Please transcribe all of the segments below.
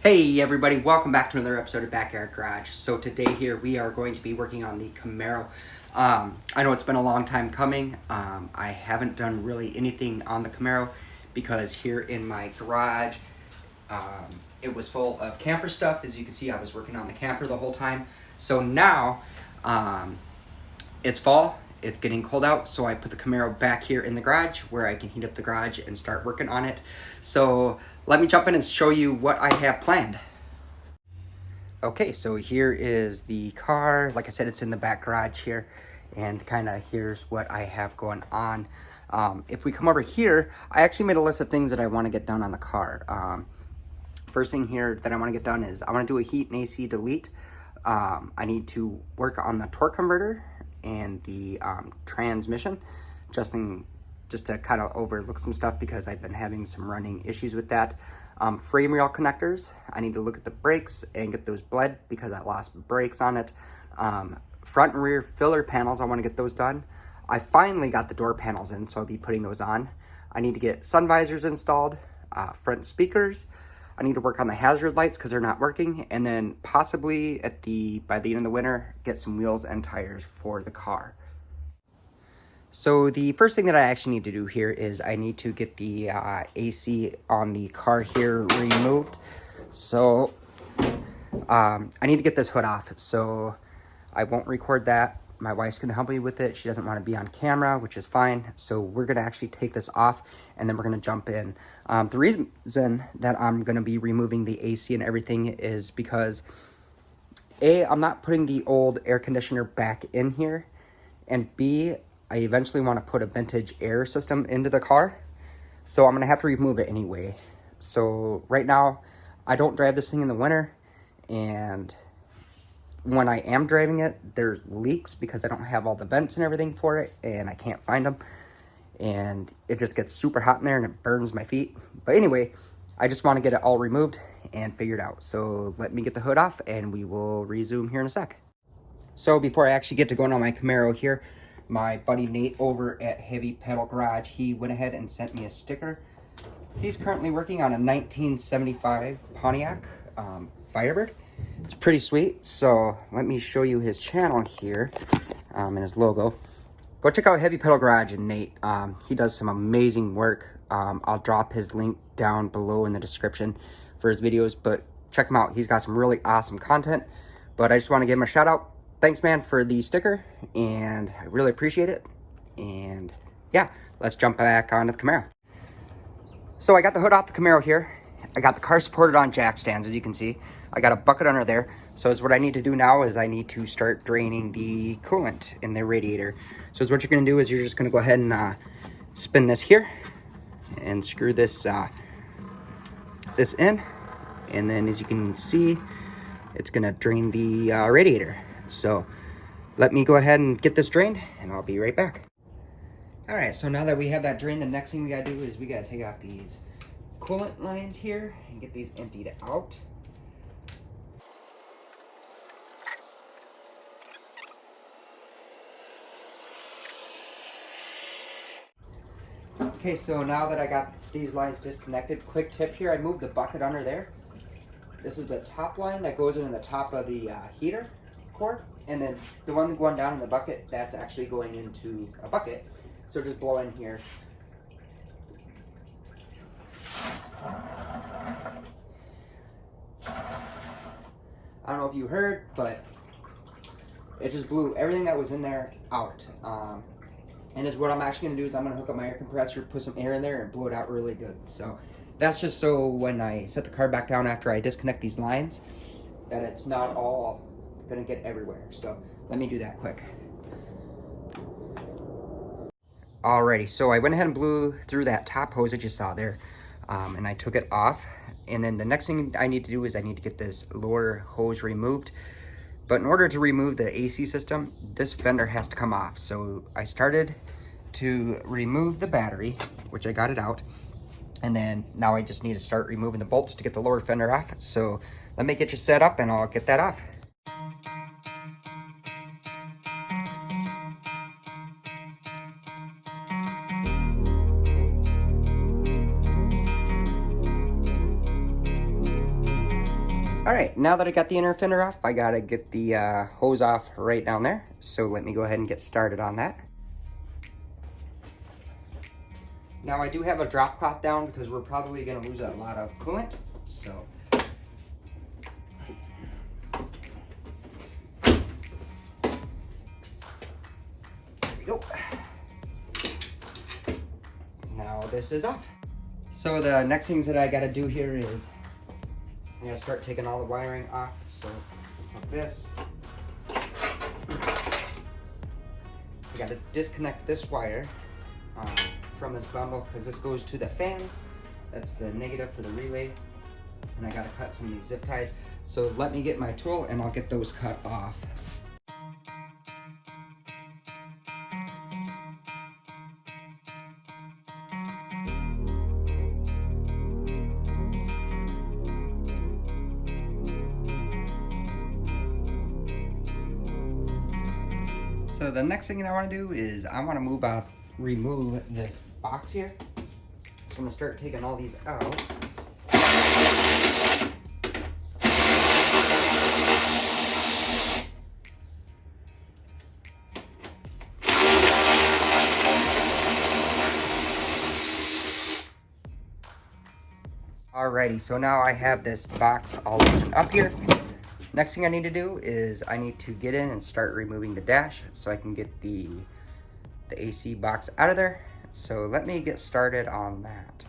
Hey everybody, welcome back to another episode of Backyard Garage. So today here we are going to be working on the Camaro. I know it's been a long time coming. I haven't done really anything on the Camaro because here in my garage it was full of camper stuff. As you can see, I was working on the camper the whole time. So now it's fall. It's getting cold out, so I put the Camaro back here in the garage where I can heat up the garage and start working on it. So let me jump in and show you what I have planned. Okay, so here is the car. Like I said, it's in the back garage here, and kind of here's what I have going on. If we come over here, I actually made a list of things that I want to get done on the car. First thing here that I want to get done is I want to do a heat and AC delete. I need to work on the torque converter and the transmission, just to kind of overlook some stuff because I've been having some running issues with that. Frame rail connectors, I need to look at the brakes and get those bled because I lost brakes on it. Front and rear filler panels, I want to get those done. I finally got the door panels in, so I'll be putting those on. I need to get sun visors installed, front speakers. I need to work on the hazard lights because they're not working, and then possibly by the end of the winter, get some wheels and tires for the car. So the first thing that I actually need to do here is I need to get the AC on the car here removed. So I need to get this hood off. So I won't record that. My wife's going to help me with it. She doesn't want to be on camera, which is fine. So we're going to actually take this off, and then we're going to jump in. The reason that I'm going to be removing the AC and everything is because, A, I'm not putting the old air conditioner back in here, and B, I eventually want to put a vintage air system into the car. So I'm going to have to remove it anyway. So right now, I don't drive this thing in the winter, and when I am driving it, there's leaks because I don't have all the vents and everything for it, and I can't find them, and it just gets super hot in there and it burns my feet. But anyway, I just want to get it all removed and figured out. So let me get the hood off and we will resume here in a sec. So before I actually get to going on my Camaro here, my buddy Nate over at Heavy Pedal Garage, he went ahead and sent me a sticker. He's currently working on a 1975 Pontiac Firebird. It's pretty sweet. So let me show you his channel here and his logo. Go check out Heavy Pedal Garage and Nate. He does some amazing work. I'll drop his link down below in the description for his videos, but check him out. He's got some really awesome content. But I just want to give him a shout out. Thanks, man, for the sticker, and I really appreciate it. And yeah, let's jump back onto the Camaro. So I got the hood off the Camaro here. I got the car supported on jack stands, as you can see. I got a bucket under there. So what I need to do now is I need to start draining the coolant in the radiator. So what you're going to do is you're just going to go ahead and spin this here and screw this this in. And then as you can see, it's going to drain the radiator. So let me go ahead and get this drained and I'll be right back. All right, so now that we have that drained, the next thing we got to do is we got to take off these coolant lines here and get these emptied out. Okay, so now that I got these lines disconnected, quick tip here, I moved the bucket under there. This is the top line that goes in the top of the heater cord, and then the one going down in the bucket, that's actually going into a bucket. So just blow in here. I don't know if you heard, but it just blew everything that was in there out. And is what I'm actually going to do is I'm going to hook up my air compressor, put some air in there, and blow it out really good. So that's just so when I set the car back down after I disconnect these lines, that it's not all going to get everywhere. So let me do that quick. Alrighty, so I went ahead and blew through that top hose that you saw there, and I took it off. And then the next thing I need to do is I need to get this lower hose removed. But in order to remove the AC system, this fender has to come off. So I started to remove the battery, which I got it out. And then now I just need to start removing the bolts to get the lower fender off. So let me get you set up and I'll get that off. All right, now that I got the inner fender off, I gotta get the hose off right down there. So let me go ahead and get started on that. Now I do have a drop cloth down because we're probably gonna lose a lot of coolant. So there we go. Now this is off. So the next things that I gotta do here is I'm gonna start taking all the wiring off. So like this. I gotta disconnect this wire from this bundle because this goes to the fans. That's the negative for the relay. And I gotta cut some of these zip ties. So let me get my tool and I'll get those cut off. So the next thing that I want to do is I want to remove this box here. So I'm going to start taking all these out. Alrighty, so now I have this box all loosened up here. Next thing I need to do is I need to get in and start removing the dash so I can get the AC box out of there. So let me get started on that.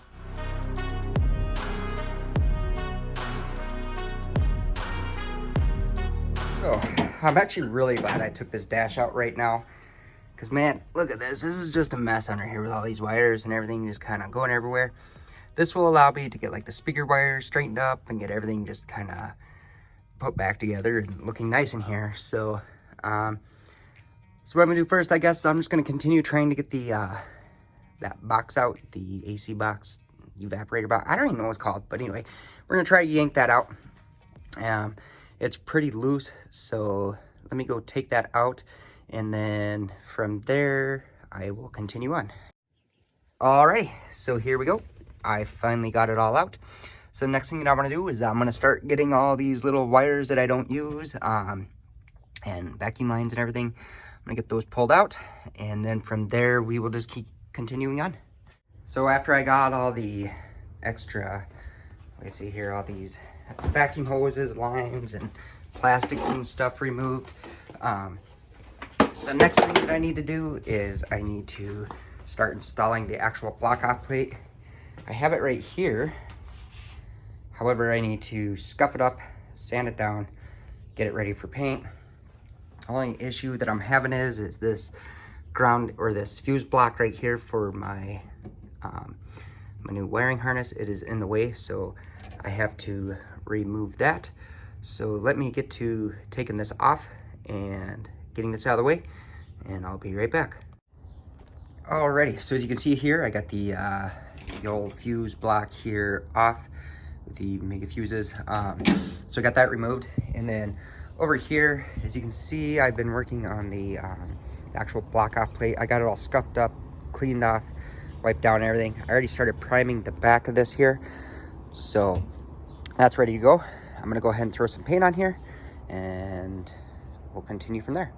So I'm actually really glad I took this dash out right now. Because man, look at this. This is just a mess under here with all these wires and everything just kind of going everywhere. This will allow me to get like the speaker wires straightened up and get everything just kind of put back together and looking nice in here. So so what I'm gonna do first, I guess I'm just gonna continue trying to get the that box out, the AC box, evaporator box. I don't even know what it's called, but anyway, we're gonna try to yank that out. It's pretty loose, so let me go take that out, and then from there I will continue on. Alright, so here we go. I finally got it all out. So the next thing that I want to do is I'm going to start getting all these little wires that I don't use and vacuum lines and everything. I'm going to get those pulled out, and then from there we will just keep continuing on. So after I got all the extra, let's see here, all these vacuum hoses, lines, and plastics and stuff removed, the next thing that I need to do is I need to start installing the actual block off plate. I have it right here. However, I need to scuff it up, sand it down, get it ready for paint. The only issue that I'm having is this ground or this fuse block right here for my my new wiring harness. It is in the way, so I have to remove that. So let me get to taking this off and getting this out of the way, and I'll be right back. Alrighty, so as you can see here, I got the old fuse block here off with the mega fuses. So I got that removed, and then over here, as you can see, I've been working on the actual block off plate. I got it all scuffed up, cleaned off, wiped down everything. I already started priming the back of this here, so that's ready to go. I'm gonna go ahead and throw some paint on here, and we'll continue from there.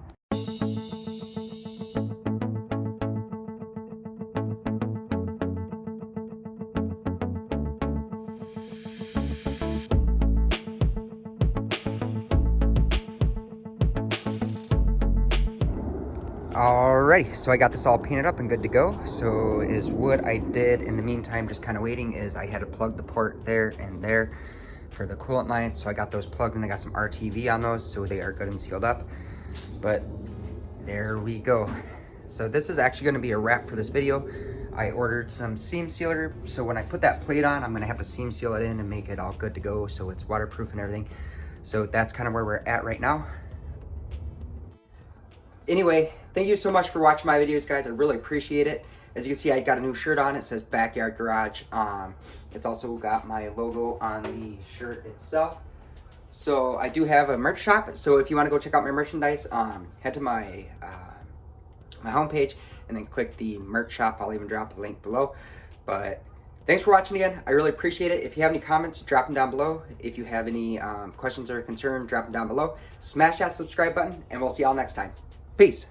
Alrighty, so I got this all painted up and good to go. So is what I did in the meantime, just kind of waiting, is I had to plug the port there and there for the coolant line. So I got those plugged and I got some RTV on those, so they are good and sealed up. But there we go. So this is actually going to be a wrap for this video. I ordered some seam sealer, so when I put that plate on, I'm going to have to seam seal it in and make it all good to go so it's waterproof and everything. So that's kind of where we're at right now. Anyway, thank you so much for watching my videos, guys. I really appreciate it. As you can see, I got a new shirt on. It says Backyard Garage. It's also got my logo on the shirt itself. So I do have a merch shop. So if you want to go check out my merchandise, head to my my homepage and then click the merch shop. I'll even drop a link below. But Thanks for watching again. I really appreciate it. If you have any comments, drop them down below. If you have any questions or concerns, drop them down below. Smash that subscribe button, and we'll see y'all next time. Peace.